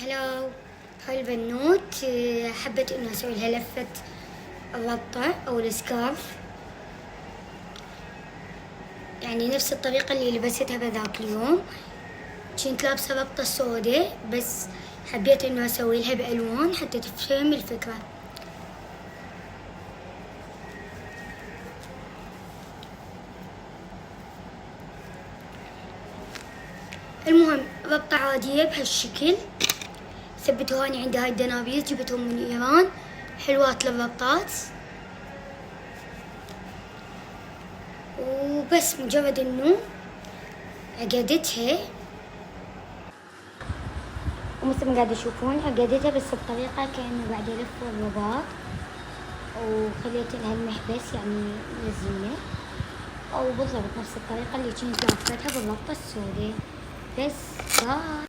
هلو. هاي البنوت حبيت انه اسوي لها لفة الربطة او السكارف، يعني نفس الطريقة اللي لبستها بذاك اليوم. كنت لابسة ربطة سوداء بس حبيت انه اسوي لها بالوان حتى تفهم الفكرة. المهم ربطة عادية بهالشكل، ثبتوها هاني عندي. هاي الدنابيس جبتهم من ايران، حلوات للربطات. وبس مجرد انه عقدتها ومثل ما قاعد تشوفون عقدتها بس بطريقة كأنه قاعد يلف الرباط، وخليت لها المحبس يعني للزينة، او بالضبط نفس الطريقة اللي كنت لافتها بالربطة السوداء. بس باي.